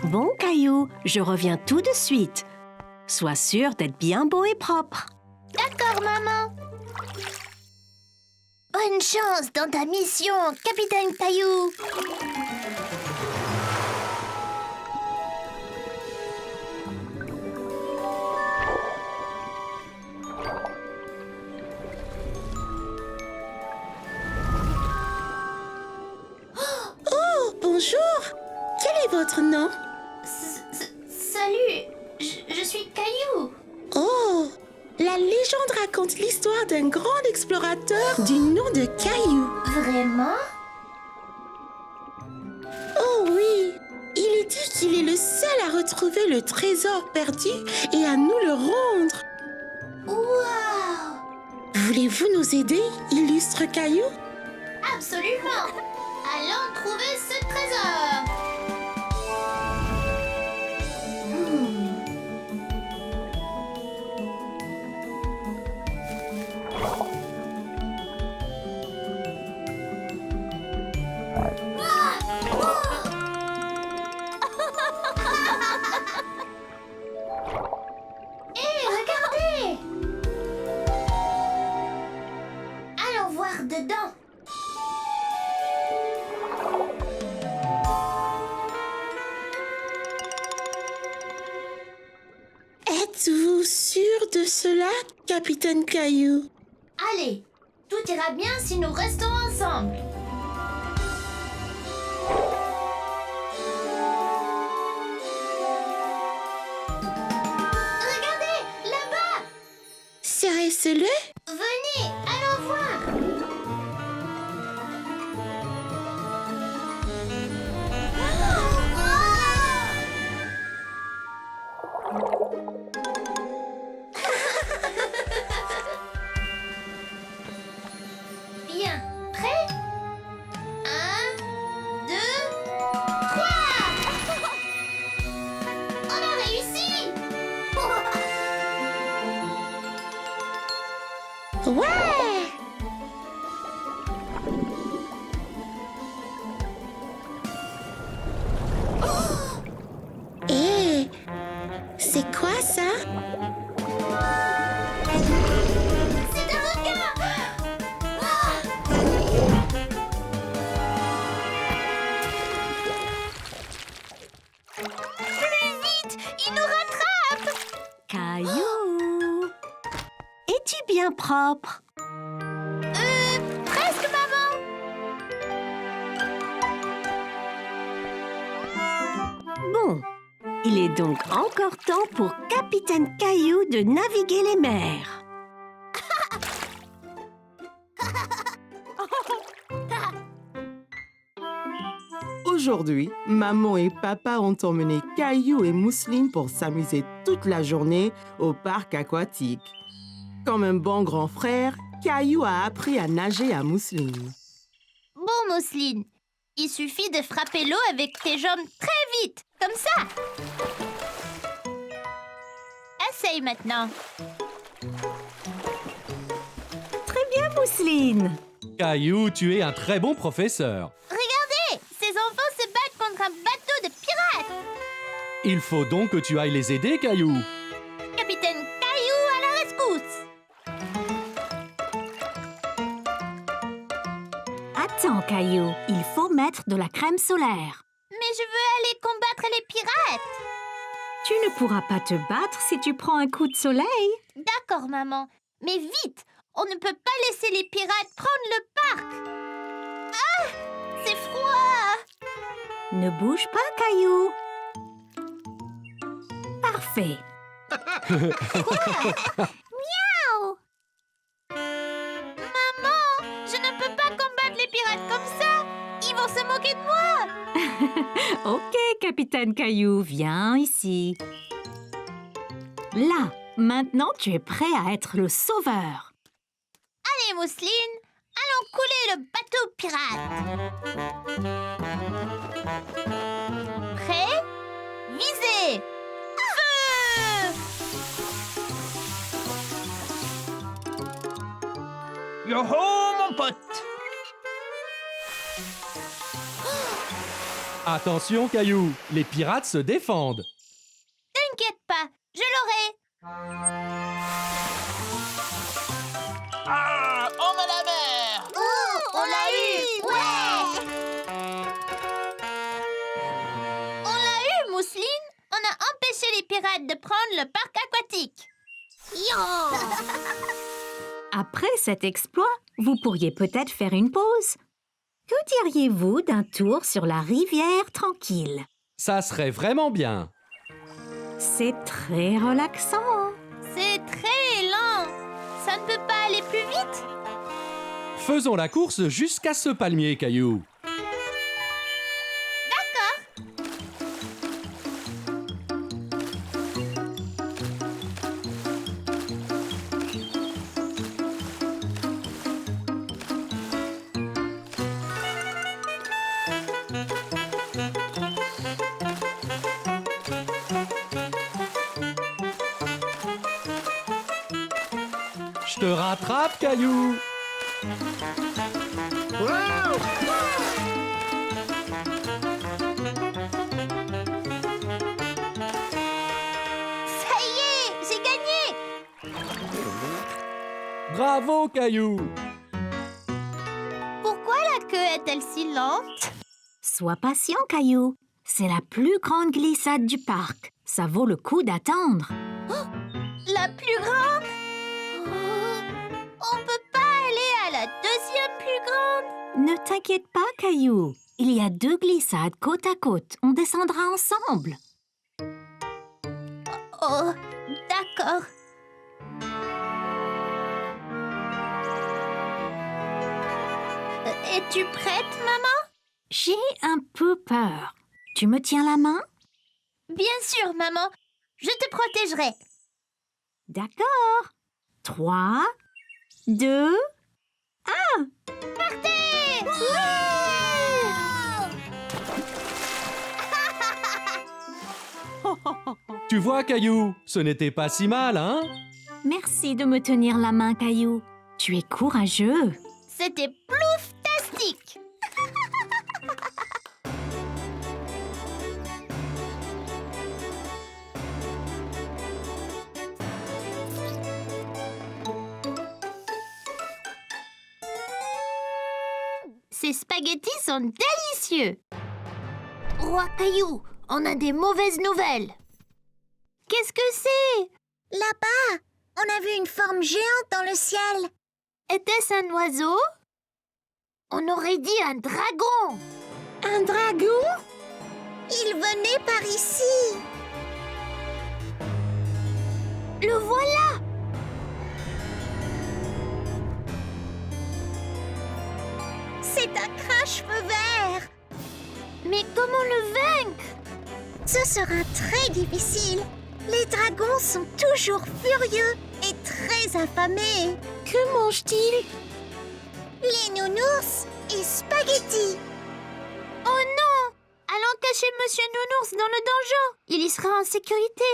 Bon, Caillou, je reviens tout de suite. Sois sûr d'être bien beau et propre. D'accord, maman. Bonne chance dans ta mission, Capitaine Caillou. Oh, bonjour! Quel est votre nom? Salut, je suis Caillou. Oh! La légende raconte l'histoire d'un grand explorateur du nom de Caillou. Vraiment? Oh oui! Il est dit qu'il est le seul à retrouver le trésor perdu et à nous le rendre. Waouh! Voulez-vous nous aider, illustre Caillou? Absolument! Allons trouver ce trésor! Hé, regardez! Allons voir dedans. Êtes-vous sûr de cela, Capitaine Caillou? Allez, tout ira bien si nous restons ensemble. Regardez, là-bas! Serait-ce le? Venez, allons voir! Bien, prêt? 1, 2, 3! On a réussi! Ouais! Hé! C'est quoi ça? C'est un requin! Plus vite! Il nous rattrape! Caillou! Es-tu bien propre? Presque, maman! Bon, il est donc encore temps pour Capitaine Caillou de naviguer les mers. Aujourd'hui, maman et papa ont emmené Caillou et Mousseline pour s'amuser toute la journée au parc aquatique. Comme un bon grand frère, Caillou a appris à nager à Mousseline. Bon, Mousseline, il suffit de frapper l'eau avec tes jambes très vite, comme ça. Essaye maintenant. Très bien, Mousseline. Caillou, tu es un très bon professeur. Regardez, ces enfants se battent contre un bateau de pirates. Il faut donc que tu ailles les aider, Caillou. Capitaine Caillou à la rescousse. Attends, Caillou, il faut mettre de la crème solaire. Mais je veux aller combattre les pirates. Tu ne pourras pas te battre si tu prends un coup de soleil. D'accord, maman. Mais vite, on ne peut pas laisser les pirates prendre le parc. Ah, c'est froid. Ne bouge pas, Caillou. Parfait. Miaou. Maman, je ne peux pas combattre les pirates comme ça. Ils vont se moquer de moi. Ok, Capitaine Caillou, viens ici. Là, maintenant tu es prêt à être le sauveur. Allez, Mousseline, allons couler le bateau pirate. Prêt? Visez! Feu! Yo-ho, mon pote! Attention, Caillou, les pirates se défendent. T'inquiète pas, je l'aurai. Ah, on met la mer. Oh, on l'a eu. Ouais. On l'a eu, Mousseline. On a empêché les pirates de prendre le parc aquatique. Après cet exploit, vous pourriez peut-être faire une pause. Que diriez-vous d'un tour sur la rivière tranquille? Ça serait vraiment bien. C'est très relaxant. C'est très lent. Ça ne peut pas aller plus vite? Faisons la course jusqu'à ce palmier, Caillou. Je te rattrape, Caillou. Ça y est, j'ai gagné. Bravo, Caillou. Pourquoi la queue est-elle si lente? Sois patient, Caillou. C'est la plus grande glissade du parc. Ça vaut le coup d'attendre. La plus grande? On peut pas aller à la deuxième plus grande? Ne t'inquiète pas, Caillou. Il y a 2 glissades côte à côte. On descendra ensemble. Oh, d'accord. Es-tu prête, maman? J'ai un peu peur. Tu me tiens la main? Bien sûr, maman. Je te protégerai. D'accord. 3, 2, Partez! Tu vois, Caillou, ce n'était pas si mal, hein? merci de me tenir la main, Caillou. Tu es courageux. C'était plouftastique! Ces spaghettis sont délicieux! Roi Caillou, on a des mauvaises nouvelles. Qu'est-ce que c'est? Là-bas, on a vu une forme géante dans le ciel. Était-ce un oiseau? On aurait dit un dragon! Un dragon? Il venait par ici. Le voilà! C'est un crache-feu vert. Mais comment le vaincre? Ce sera très difficile. Les dragons sont toujours furieux et très affamés. Que mange-t-il? Les nounours et spaghettis. Oh non! Allons cacher Monsieur Nounours dans le donjon. Il y sera en sécurité.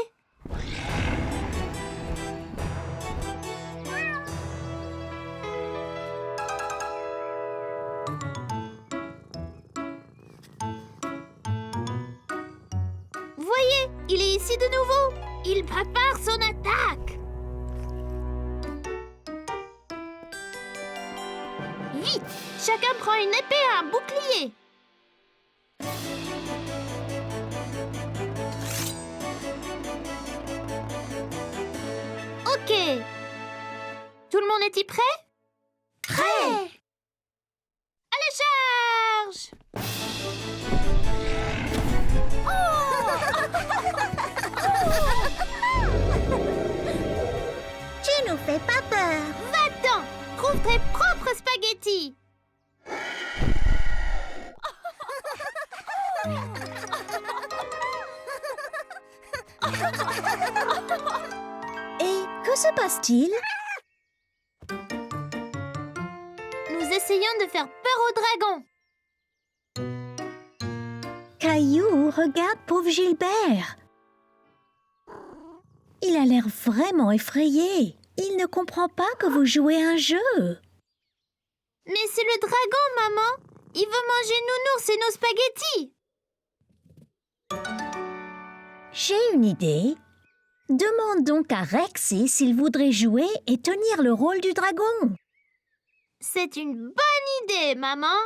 Voyez, il est ici de nouveau. Il prépare son attaque. Vite, chacun prend une épée et un bouclier. Ok. Tout le monde est-y prêt? Prêt. À la charge! Tu nous fais pas peur. Va-t'en! Trouve tes propres spaghettis! Et que se passe-t-il? Nous essayons de faire peur aux dragons. Caillou, regarde pauvre Gilbert. Il a l'air vraiment effrayé. Il ne comprend pas que vous jouez un jeu. Mais c'est le dragon, maman! Il veut manger Nounours et nos spaghettis. J'ai une idée. Demande donc à Rexy s'il voudrait jouer et tenir le rôle du dragon. C'est une bonne idée, maman.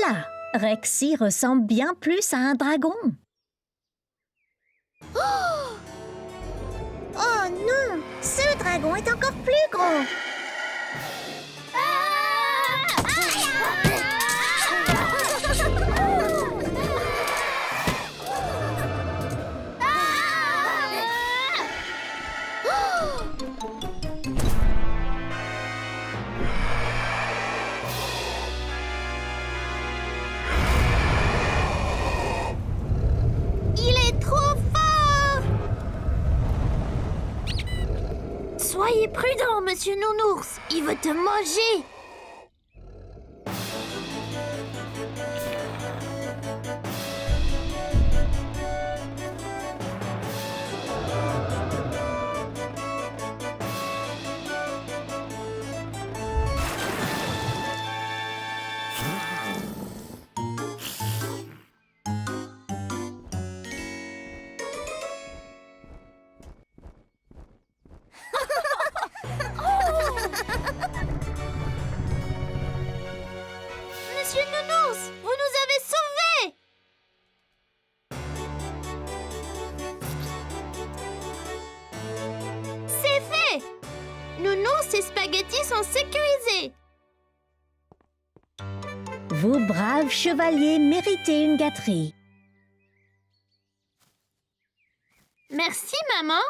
Là, Rexy ressemble bien plus à un dragon. Oh non, ce dragon est encore plus gros. Soyez prudent, monsieur Nounours. Il veut te manger. Monsieur Nounours, vous nous avez sauvés! C'est fait! Nounours et Spaghetti sont sécurisés. Vous, braves chevaliers, méritez une gâterie. Merci, maman.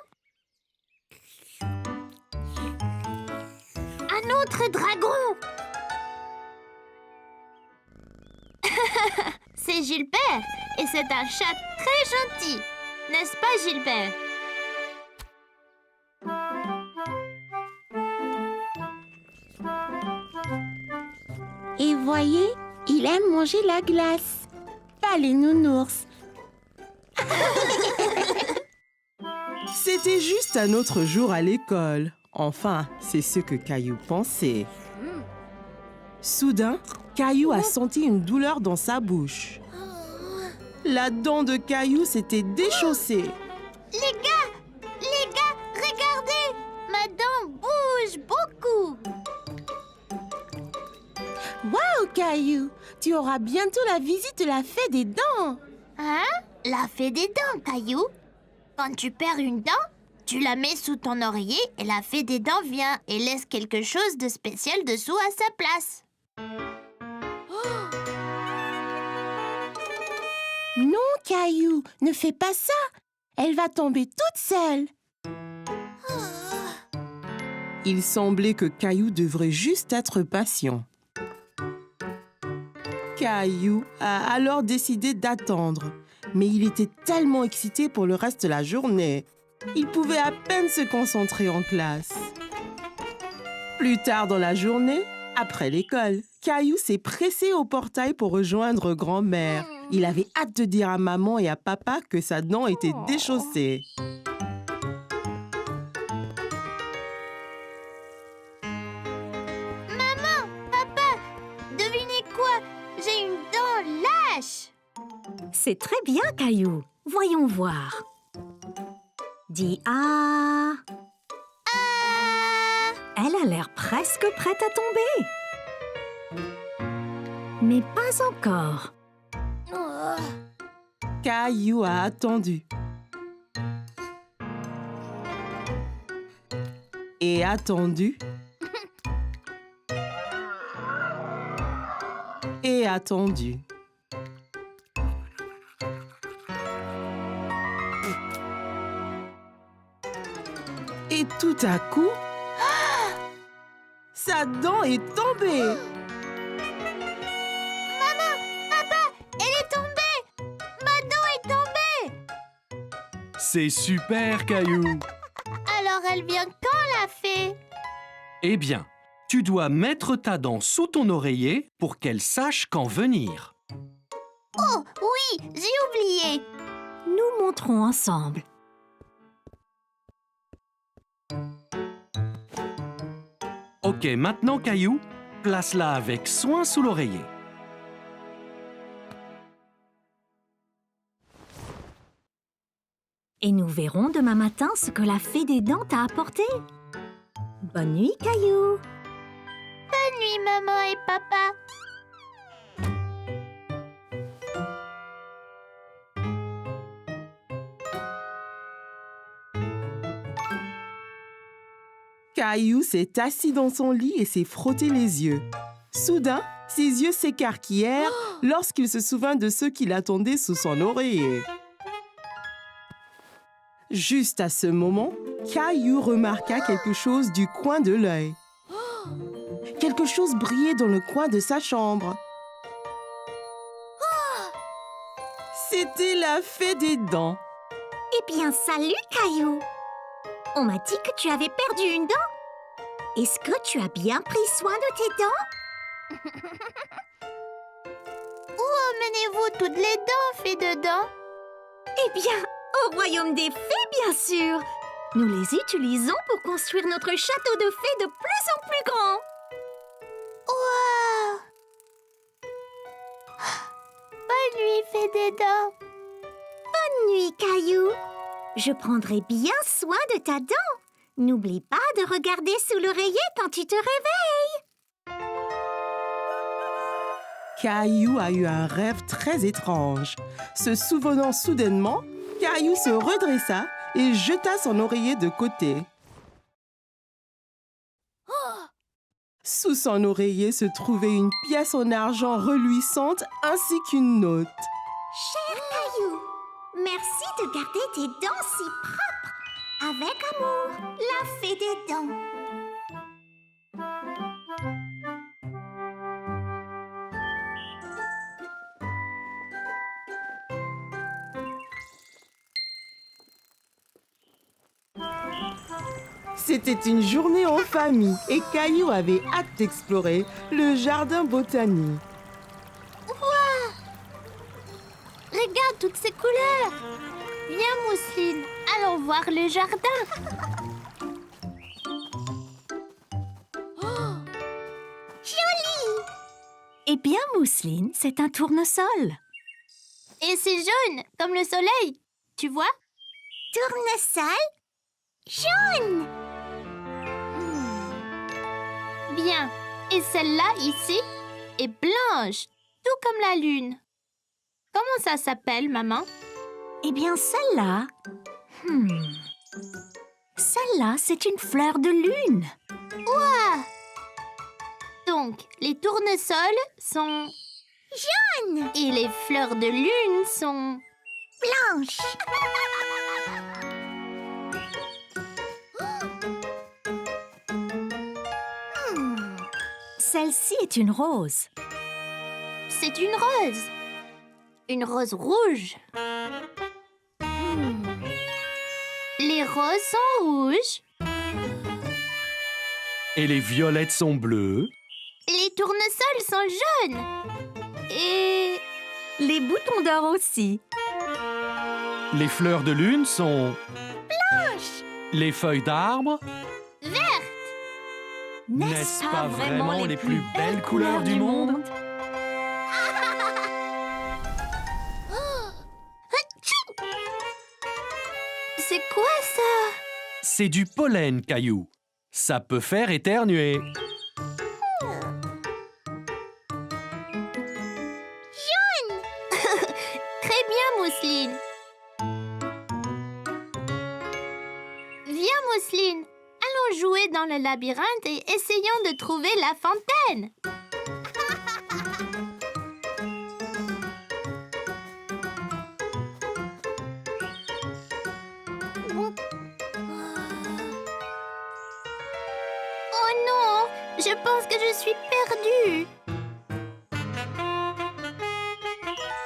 Un autre dragon! C'est Gilbert et c'est un chat très gentil. N'est-ce pas, Gilbert? Et voyez, il aime manger la glace. Pas les nounours. C'était juste un autre jour à l'école. Enfin, c'est ce que Caillou pensait. Soudain, Caillou a senti une douleur dans sa bouche. La dent de Caillou s'était déchaussée. Les gars, regardez! Ma dent bouge beaucoup. Waouh, Caillou, tu auras bientôt la visite de la fée des dents. Hein? La fée des dents, Caillou. Quand tu perds une dent, tu la mets sous ton oreiller et la fée des dents vient et laisse quelque chose de spécial dessous à sa place. Non, Caillou, ne fais pas ça. Elle va tomber toute seule. Il semblait que Caillou devrait juste être patient. Caillou a alors décidé d'attendre, mais il était tellement excité pour le reste de la journée. Il pouvait à peine se concentrer en classe. Plus tard dans la journée, après l'école, Caillou s'est pressé au portail pour rejoindre grand-mère. Il avait hâte de dire à maman et à papa que sa dent était déchaussée. Maman, papa, devinez quoi? J'ai une dent lâche. C'est très bien, Caillou. Voyons voir. Dis ah. Elle a l'air presque prête à tomber. Mais pas encore. Oh. Caillou a attendu. Et attendu. Et attendu. Et tout à coup, sa dent est tombée. Maman, papa, elle est tombée. Ma dent est tombée. C'est super, Caillou. Alors elle vient quand, la fée? Eh bien, tu dois mettre ta dent sous ton oreiller pour qu'elle sache quand venir. Oh, oui, j'ai oublié. Nous montrons ensemble. Ok, maintenant Caillou, place-la avec soin sous l'oreiller. Et nous verrons demain matin ce que la fée des dents t'a apporté. Bonne nuit, Caillou. Bonne nuit, maman et papa. Caillou s'est assis dans son lit et s'est frotté les yeux. Soudain, ses yeux s'écarquillèrent lorsqu'il se souvint de ceux qui l'attendaient sous son oreiller. Juste à ce moment, Caillou remarqua quelque chose du coin de l'œil. Quelque chose brillait dans le coin de sa chambre. C'était la fée des dents. Eh bien, salut, Caillou. On m'a dit que tu avais perdu une dent. Est-ce que tu as bien pris soin de tes dents? Où emmenez-vous toutes les dents, fée de dents? Eh bien, au royaume des fées, bien sûr. Nous les utilisons pour construire notre château de fées de plus en plus grand. Wow! Bonne nuit, fée des dents. Bonne nuit, Caillou. Je prendrai bien soin de ta dent. N'oublie pas de regarder sous l'oreiller quand tu te réveilles. Caillou a eu un rêve très étrange. Se souvenant soudainement, Caillou se redressa et jeta son oreiller de côté. Sous son oreiller se trouvait une pièce en argent reluisante ainsi qu'une note. Cher Caillou, merci de garder tes dents si propres. Avec amour, la fée des dents. C'était une journée en famille et Caillou avait hâte d'explorer le jardin botanique. Regarde toutes ces couleurs. Viens, Mousseline, allons voir le jardin. Eh bien, Mousseline, c'est un tournesol. Et c'est jaune, comme le soleil. Tu vois? Tournesol jaune. Bien. Et celle-là, ici, est blanche, tout comme la lune. Comment ça s'appelle, maman? Eh bien, celle-là... Celle-là, c'est une fleur de lune. Donc, les tournesols sont Jaune. et les fleurs de lune sont... Blanche. Celle-ci est une rose. C'est une rose. Une rose rouge. Les roses sont rouges. Et les violettes sont bleues. Les tournesols sont jaunes. Et... Les boutons d'or aussi. Les fleurs de lune sont... Blanche. Les feuilles d'arbre. N'est-ce pas vraiment les plus belles couleurs du monde? C'est quoi ça? C'est du pollen, Caillou. Ça peut faire éternuer. Très bien, Mousseline. Viens, Mousseline. Allons jouer dans le labyrinthe et essayons de trouver la fontaine. Oh non, je pense que je suis perdue.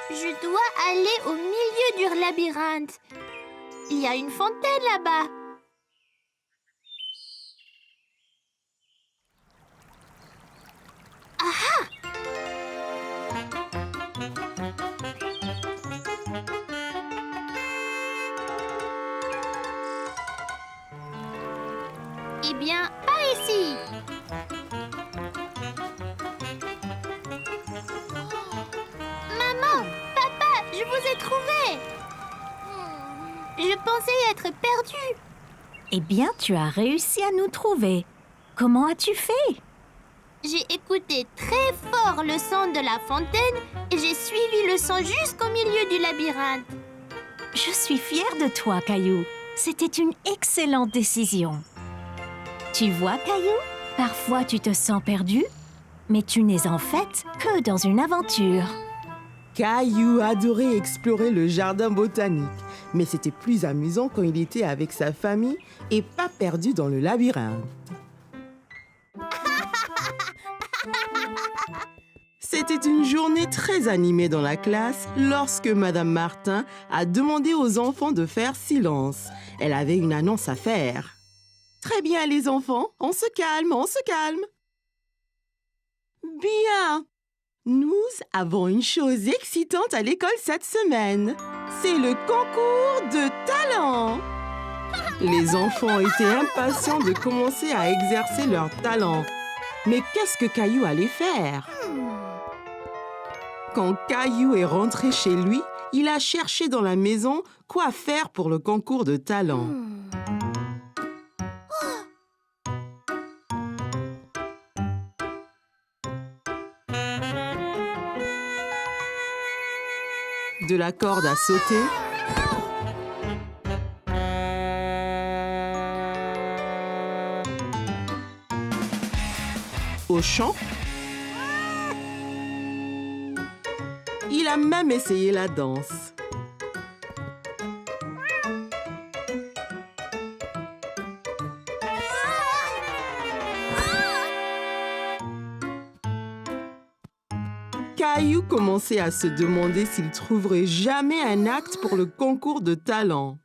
Je dois aller au milieu du labyrinthe. Il y a une fontaine là-bas. Eh bien, pas ici. pensais être perdue. Eh bien, tu as réussi à nous trouver. Comment as-tu fait? J'ai écouté très fort le son de la fontaine et j'ai suivi le son jusqu'au milieu du labyrinthe. Je suis fière de toi, Caillou. C'était une excellente décision. Tu vois, Caillou, parfois tu te sens perdu, mais tu n'es en fait que dans une aventure. Caillou adorait explorer le jardin botanique, mais c'était plus amusant quand il était avec sa famille et pas perdu dans le labyrinthe. C'était une journée très animée dans la classe lorsque Madame Martin a demandé aux enfants de faire silence. Elle avait une annonce à faire. Très bien les enfants, on se calme, on se calme. Bien. Nous avons une chose excitante à l'école cette semaine. C'est le concours de talent. Les enfants étaient impatients de commencer à exercer leur talent. Mais qu'est-ce que Caillou allait faire? Quand Caillou est rentré chez lui, il a cherché dans la maison quoi faire pour le concours de talent. De la corde à sauter, au chant. Il a même essayé la danse. Caillou commençait à se demander s'il trouverait jamais un acte pour le concours de talent.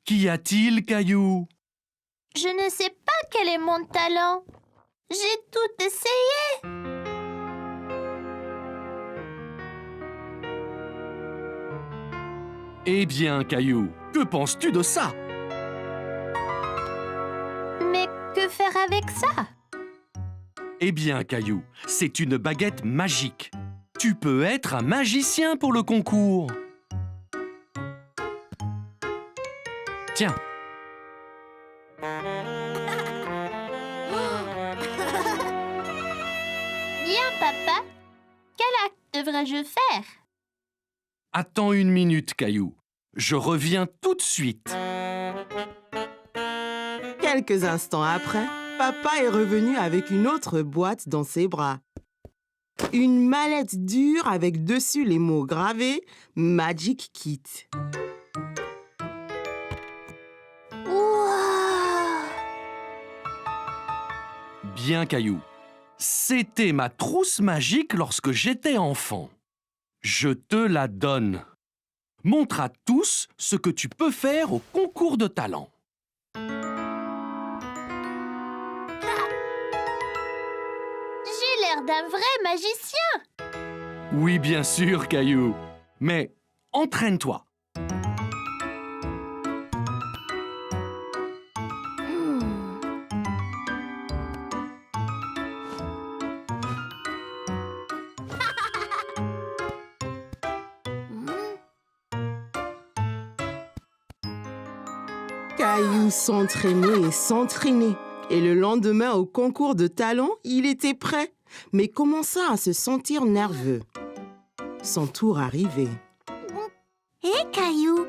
Qu'y a-t-il, Caillou? Je ne sais pas quel est mon talent. J'ai tout essayé. Eh bien, Caillou, que penses-tu de ça? Mais que faire avec ça? Eh bien, Caillou, c'est une baguette magique. Tu peux être un magicien pour le concours. Tiens. Bien, papa. Quel acte devrais-je faire? Attends une minute, Caillou. Je reviens tout de suite. Quelques instants après, papa est revenu avec une autre boîte dans ses bras. Une mallette dure avec dessus les mots gravés « Magic Kit ». Wow! Bien, Caillou. C'était ma trousse magique lorsque j'étais enfant. Je te la donne. Montre à tous ce que tu peux faire au concours de talent. J'ai l'air d'un vrai magicien. Oui, bien sûr, Caillou. Mais entraîne-toi. Caillou s'entraînait et s'entraînait. Et le lendemain, au concours de talent, il était prêt, mais commença à se sentir nerveux. Son tour arrivait. Hé, Caillou,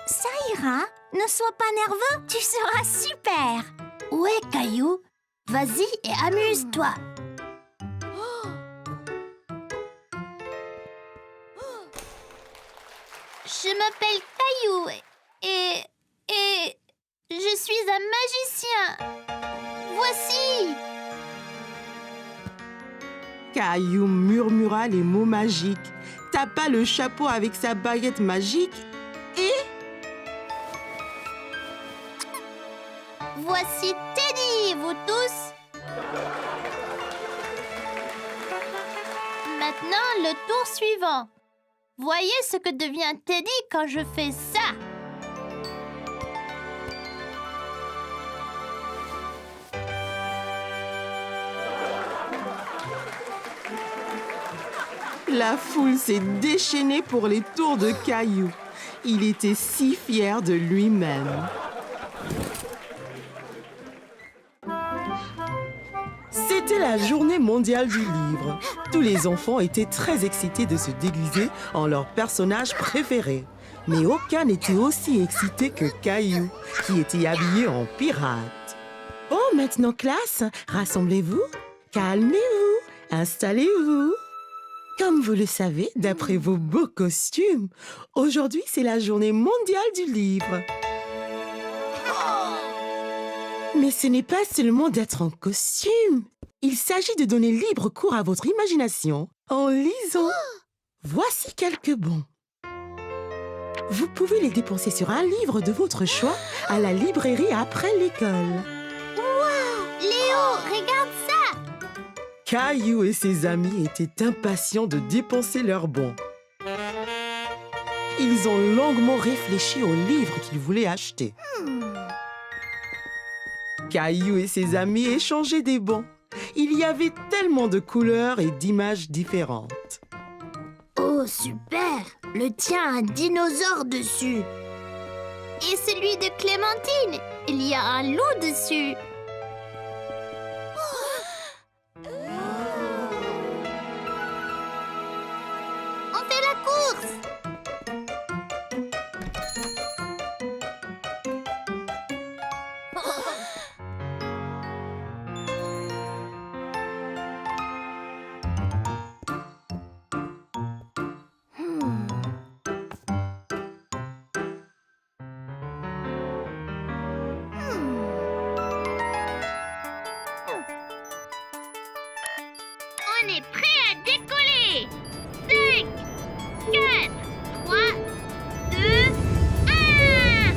ça ira. Ne sois pas nerveux, tu seras super. Ouais, Caillou. Vas-y et amuse-toi. Je m'appelle Caillou et je suis un magicien. Voici. Caillou murmura les mots magiques, tapa le chapeau avec sa baguette magique et... Voici Teddy, vous tous. Maintenant, le tour suivant. Voyez ce que devient Teddy quand je fais ça. La foule s'est déchaînée pour les tours de Caillou. Il était si fier de lui-même. C'était la journée mondiale du livre. Tous les enfants étaient très excités de se déguiser en leur personnage préféré. Mais aucun n'était aussi excité que Caillou, qui était habillé en pirate. Bon, maintenant classe, rassemblez-vous, calmez-vous, installez-vous. Comme vous le savez, d'après vos beaux costumes, aujourd'hui c'est la journée mondiale du livre. Mais ce n'est pas seulement d'être en costume. Il s'agit de donner libre cours à votre imagination en lisant. Voici quelques bons. Vous pouvez les dépenser sur un livre de votre choix à la librairie après l'école. Léo, regarde ça! Caillou et ses amis étaient impatients de dépenser leurs bons. Ils ont longuement réfléchi aux livres qu'ils voulaient acheter. Caillou et ses amis échangeaient des bons. Il y avait tellement de couleurs et d'images différentes. Oh, super! Le tien a un dinosaure dessus. Et celui de Clémentine, il y a un loup dessus. On fait la course! On est prêt à décoller! 5, 4, 3, 2, 1!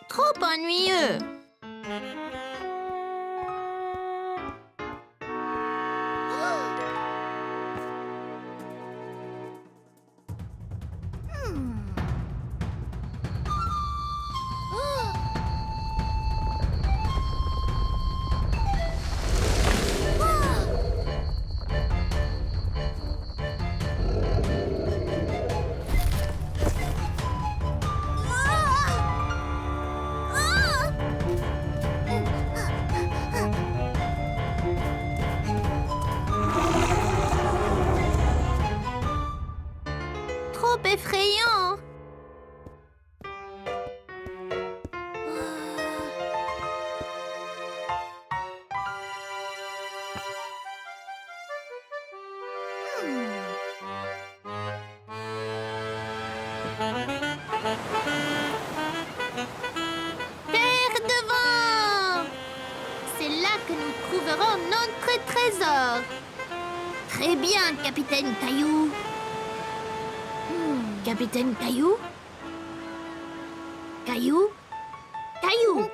Trop ennuyeux! Trop effrayant! Terre devant! C'est là que nous trouverons notre trésor. Très bien, Capitaine Caillou. Capitaine Caillou? Caillou? Caillou?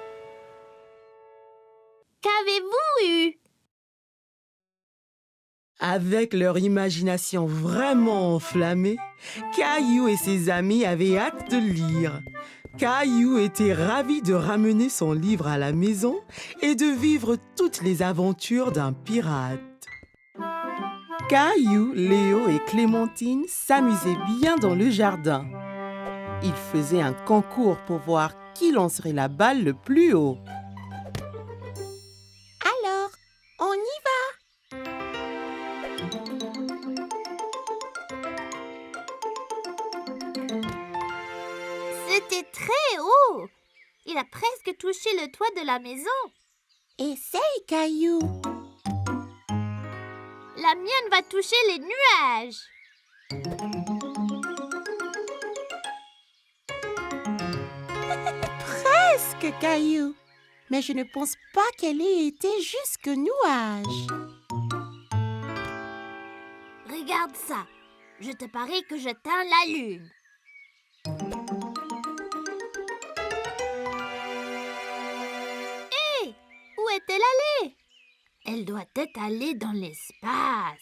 Qu'avez-vous eu? Avec leur imagination vraiment enflammée, Caillou et ses amis avaient hâte de lire. Caillou était ravi de ramener son livre à la maison et de vivre toutes les aventures d'un pirate. Caillou, Léo et Clémentine s'amusaient bien dans le jardin. Ils faisaient un concours pour voir qui lancerait la balle le plus haut. Alors, on y va. Il a presque touché le toit de la maison. Essaye, Caillou. La mienne va toucher les nuages. Presque, Caillou. Mais je ne pense pas qu'elle ait été jusque nuage. Regarde ça. Je te parie que je teins la lune. Hé! Où est-elle allée? Elle doit être allée dans l'espace.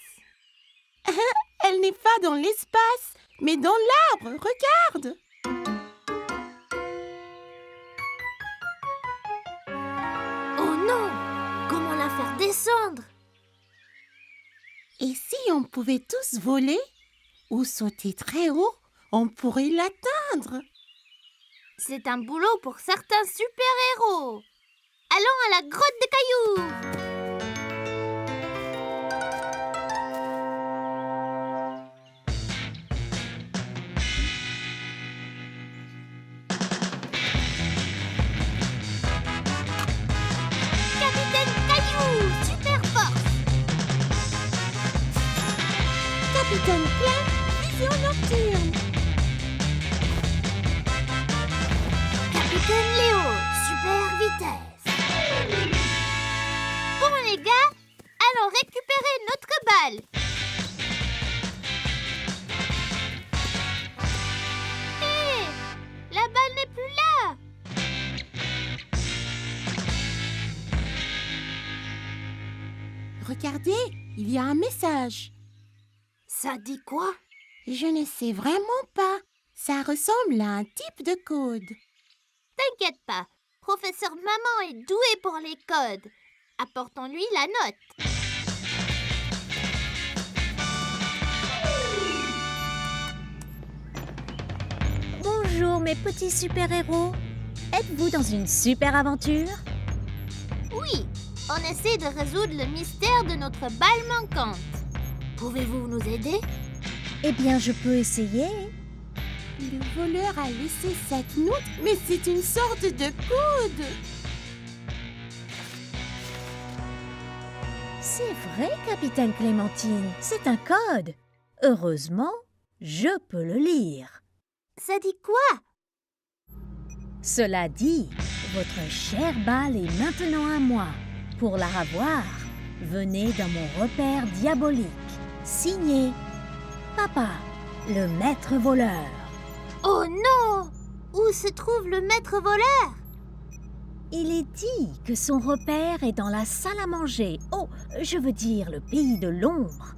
Elle n'est pas dans l'espace, mais dans l'arbre. Regarde. Oh non! Comment la faire descendre? Et si on pouvait tous voler ou sauter très haut, on pourrait l'atteindre. C'est un boulot pour certains super-héros. Allons à la grotte de cailloux. Capitaine Caillou, super force. Capitaine Clem, vision nocturne. Capitaine Léo, super vitesse. Bon les gars, allons récupérer notre balle. Hé, la balle n'est plus là. Regardez, il y a un message. Ça dit quoi? Je ne sais vraiment pas. Ça ressemble à un type de code. T'inquiète pas, professeur Maman est doué pour les codes. Apportons-lui la note. Bonjour mes petits super-héros. Êtes-vous dans une super aventure? Oui, on essaie de résoudre le mystère de notre balle manquante. Pouvez-vous nous aider? Eh bien, je peux essayer. Le voleur a laissé cette note, mais c'est une sorte de code. C'est vrai, capitaine Clémentine, c'est un code. Heureusement, je peux le lire. Ça dit quoi? Cela dit, votre chère balle est maintenant à moi. Pour la revoir, venez dans mon repère diabolique. Signé Papa, le maître voleur. Oh non! Où se trouve le maître voleur? Il est dit que son repère est dans la salle à manger. Oh, je veux dire le pays de l'ombre.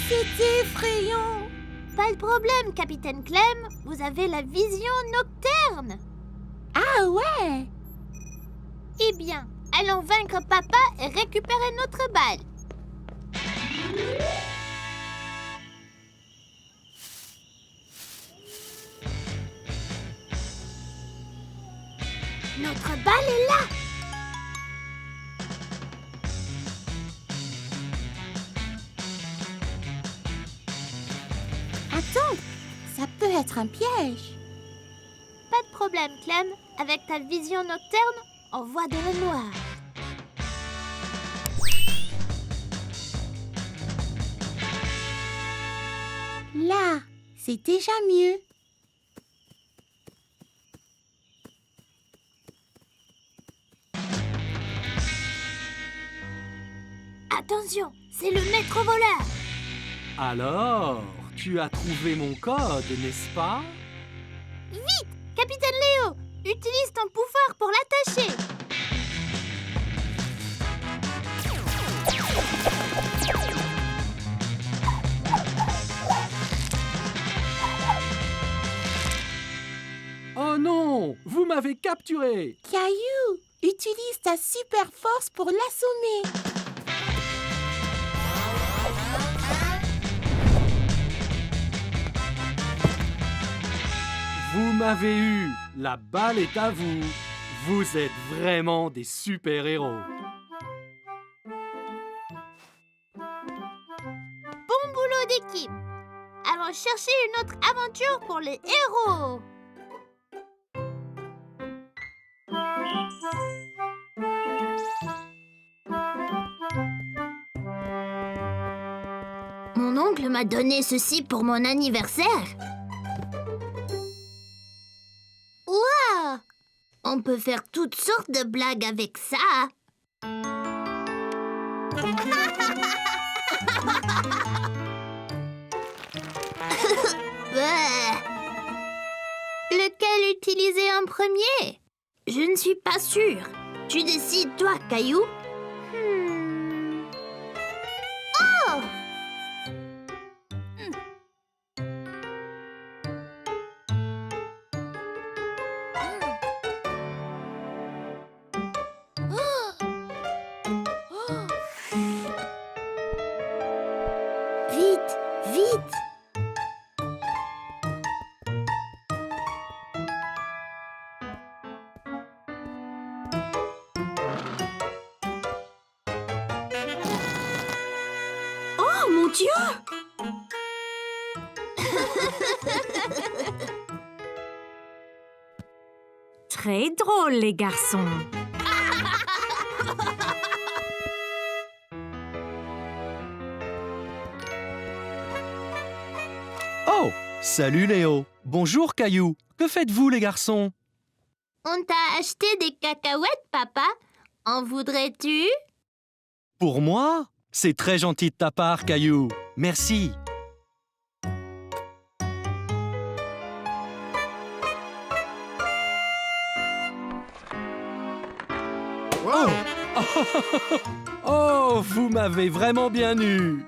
C'est effrayant. Pas de problème, capitaine Clem. Vous avez la vision nocturne. Ah ouais. Eh bien, allons vaincre papa et récupérer notre balle. Notre balle est là. Attends, ça peut être un piège. Pas de problème, Clem. Avec ta vision nocturne, on voit dans le noir. Là, c'est déjà mieux. Attention, c'est le maître voleur. Alors, tu as trouvé mon code, n'est-ce pas? Vite, capitaine Léo, utilise ton pouvoir pour l'attacher. Oh non, vous m'avez capturé. Caillou, utilise ta super force pour l'assommer. Vous m'avez eu. La balle est à vous. Vous êtes vraiment des super-héros. Bon boulot d'équipe. Allons chercher une autre aventure pour les héros. oncle m'a donné ceci pour mon anniversaire. Waouh! On peut faire toutes sortes de blagues avec ça. Lequel utiliser en premier? Je ne suis pas sûre. Tu décides, toi, Caillou. Oh! Vite, vite! Oh mon Dieu! Très drôle, les garçons. Oh, salut Léo. Bonjour Caillou. Que faites-vous les garçons? On t'a acheté des cacahuètes, papa. En voudrais-tu? Pour moi? C'est très gentil de ta part, Caillou. Merci. Oh! Oh, vous m'avez vraiment bien eu.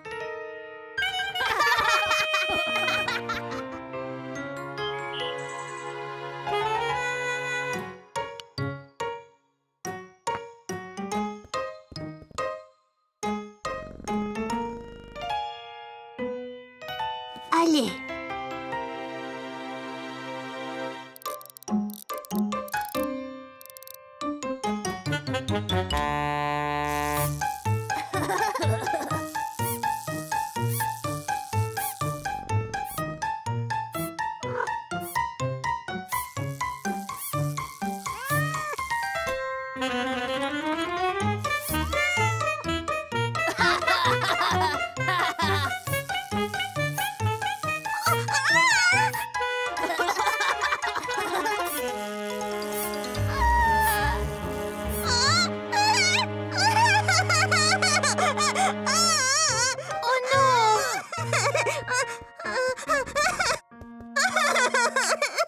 Allez.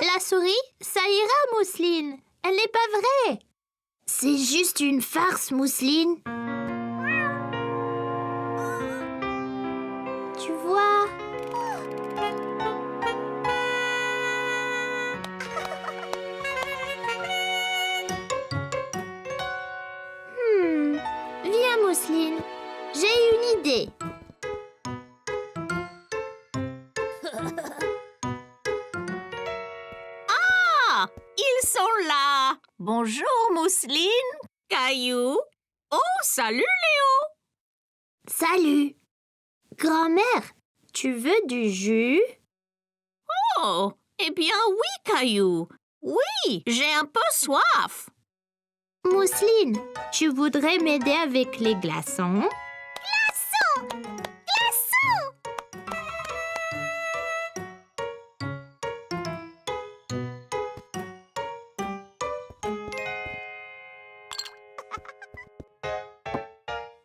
La souris, ça ira, Mousseline. Elle n'est pas vraie. C'est juste une farce, Mousseline. Tu vois? Viens, Mousseline. J'ai une idée. Ils sont là. Bonjour, Mousseline, Caillou. Oh, salut, Léo. Salut. Grand-mère, tu veux du jus? Oh, eh bien oui, Caillou. Oui, j'ai un peu soif. Mousseline, tu voudrais m'aider avec les glaçons? Glaçons! Glaçons!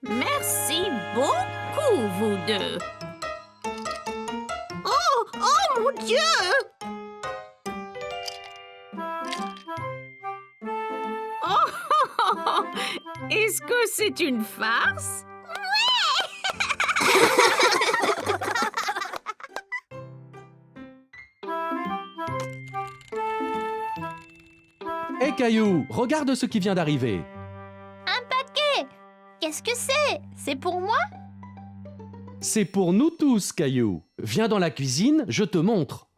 Merci beaucoup, vous deux. Oh mon Dieu! Oh, est-ce que c'est une farce? Hé Caillou, regarde ce qui vient d'arriver. Un paquet! Qu'est-ce que c'est? C'est pour moi? C'est pour nous tous, Caillou. Viens dans la cuisine, je te montre.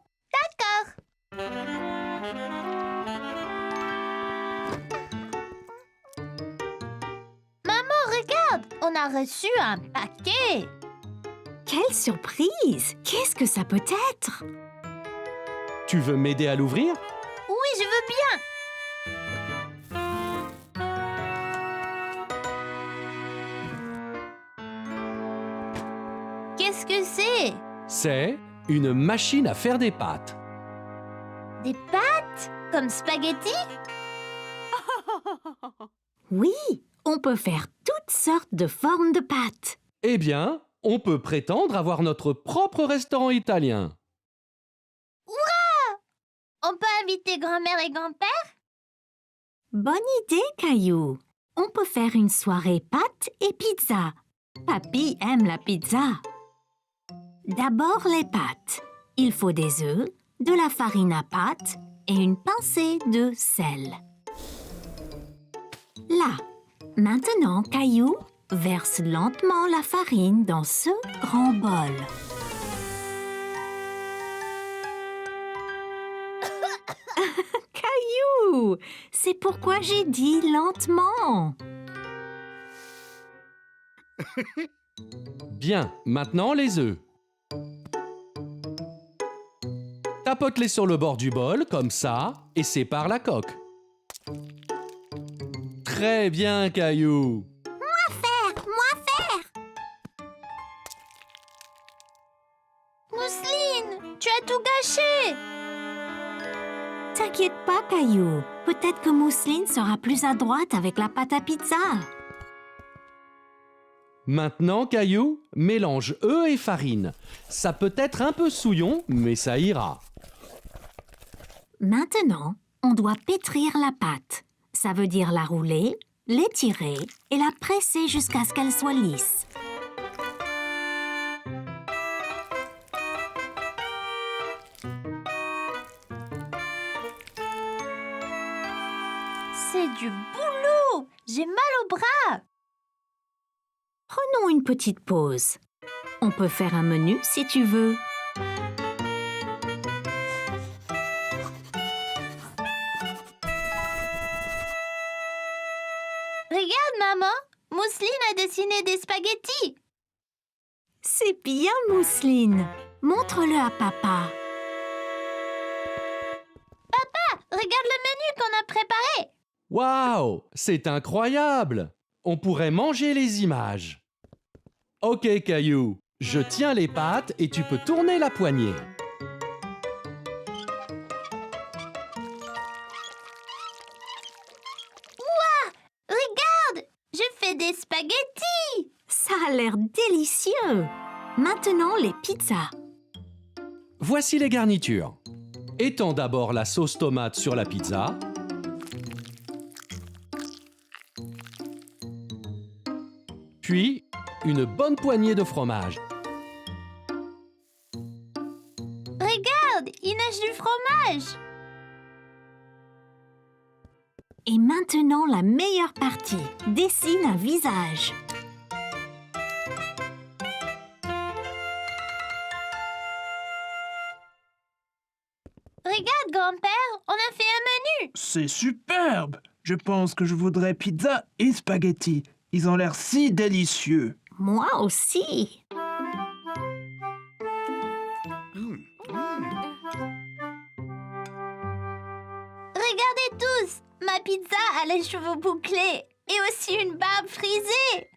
Maman, regarde! On a reçu un paquet! Quelle surprise! Qu'est-ce que ça peut être? Tu veux m'aider à l'ouvrir? Oui, je veux bien! Qu'est-ce que c'est? C'est une machine à faire des pâtes. Des pâtes? Comme spaghetti? Oui, on peut faire toutes sortes de formes de pâtes. Eh bien, on peut prétendre avoir notre propre restaurant italien. On peut inviter grand-mère et grand-père? Bonne idée, Caillou. On peut faire une soirée pâtes et pizza. Papy aime la pizza. D'abord les pâtes. Il faut des œufs, de la farine à pâte et une pincée de sel. Là, maintenant, Caillou, verse lentement la farine dans ce grand bol. Caillou, c'est pourquoi j'ai dit lentement. Bien, maintenant les œufs. Tapote-les sur le bord du bol, comme ça, et sépare la coque. Très bien, Caillou. Mousseline, tu as tout gâché! T'inquiète pas, Caillou. Peut-être que Mousseline sera plus adroite avec la pâte à pizza. Maintenant, Caillou, mélange œufs et farine. Ça peut être un peu souillon, mais ça ira. Maintenant, on doit pétrir la pâte. Ça veut dire la rouler, l'étirer et la presser jusqu'à ce qu'elle soit lisse. C'est du boulot! J'ai mal au bras! Prenons une petite pause. On peut faire un menu si tu veux. Regarde, maman! Mousseline a dessiné des spaghettis! C'est bien, Mousseline. Montre-le à papa. Regarde le menu qu'on a préparé! Waouh, c'est incroyable! On pourrait manger les images. Ok, Caillou, je tiens les pâtes et tu peux tourner la poignée. Regarde! Je fais des spaghettis! Ça a l'air délicieux. Maintenant, les pizzas. Voici les garnitures. Étends d'abord la sauce tomate sur la pizza. Puis, une bonne poignée de fromage. Regarde! Il nage du fromage! Et maintenant, la meilleure partie. Dessine un visage. Regarde, grand-père! On a fait un menu! C'est superbe! Je pense que je voudrais pizza et spaghetti. Ils ont l'air si délicieux. Moi aussi. Regardez tous! Ma pizza a les cheveux bouclés et aussi une barbe frisée!